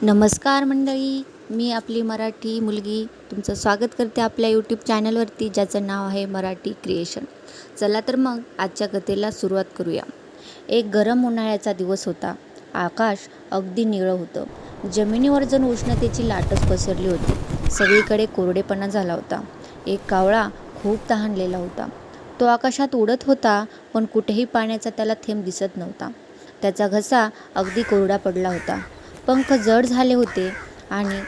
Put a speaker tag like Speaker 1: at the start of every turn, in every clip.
Speaker 1: नमस्कार मंडळी, मी आपली मराठी मुलगी तुमचं स्वागत करते आपल्या यूट्यूब चॅनलवरती, ज्याचं नाव आहे मराठी क्रिएशन. चला तर मग आजच्या कथेला सुरुवात करूया. एक गरम उन्हाळ्याचा दिवस होता. आकाश अगदी निळं होतं. जमिनीवर जण उष्णतेची लाटच पसरली होती. सगळीकडे कोरडेपणा झाला होता. एक कावळा खूप तहानलेला होता. तो आकाशात उडत होता, पण कुठेही पाण्याचा त्याला थेंब दिसत नव्हता. त्याचा घसा अगदी कोरडा पडला होता. पंख जड झाले होते आणि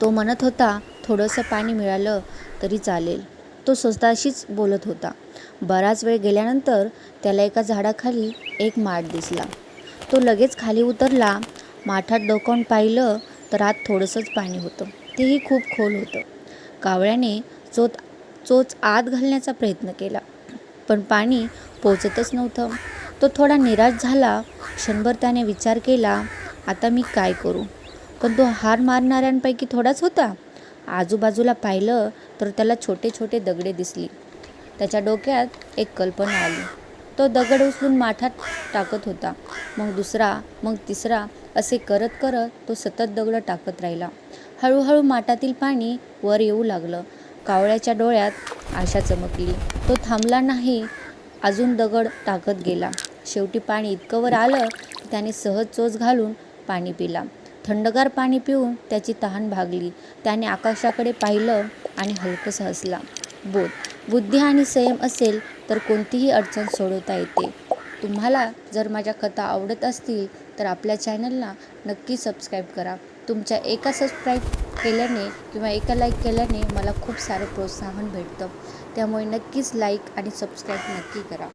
Speaker 1: तो म्हणत होता, थोडंसं पाणी मिळालं तरी चालेल. तो स्वतःशीच बोलत होता. बराच वेळ गेल्यानंतर त्याला एका झाडाखाली एक माठ दिसला. तो लगेच खाली उतरला. माठात डोकावून पाहिलं तर आत थोडंसंच पाणी होतं. तेही खूप खोल होतं. कावळ्याने चोच आत घालण्याचा प्रयत्न केला, पण पाणी पोचतच नव्हतं. तो थोडा निराश झाला. क्षणभर त्याने विचार केला, आता मी काय करू? पण तो हार मारणाऱ्यांपैकी थोडाच होता. आजूबाजूला पाहिलं तर त्याला छोटे छोटे दगडे दिसली. त्याच्या डोक्यात एक कल्पना आली. तो दगड उचलून माठात टाकत होता. मग दुसरा, मग तिसरा, असे करत करत तो सतत दगड टाकत राहिला. हळूहळू माठातील पाणी वर येऊ लागलं. कावळ्याच्या डोळ्यात आशा चमकली. तो थांबला नाही, अजून दगड टाकत गेला. शेवटी पाणी इतकं वर आलं की त्याने सहज चोच घालून पाणी पिला. थंडगार पाणी पिऊन त्याची तहान भागली. त्याने आकाशाकडे पाहिलं आणि हलकंसं हसला. बुद्धी आणि संयम असेल तर कोणतीही अडचण सोडवता येते. तुम्हाला जर माझ्या कथा आवडत असतील तर आपल्या चॅनलला नक्की सबस्क्राईब करा. तुमच्या एका सबस्क्राईब केल्याने किंवा एका लाईक केल्याने मला खूप सारं प्रोत्साहन भेटतं. त्यामुळे नक्कीच लाईक आणि सबस्क्राईब नक्की करा.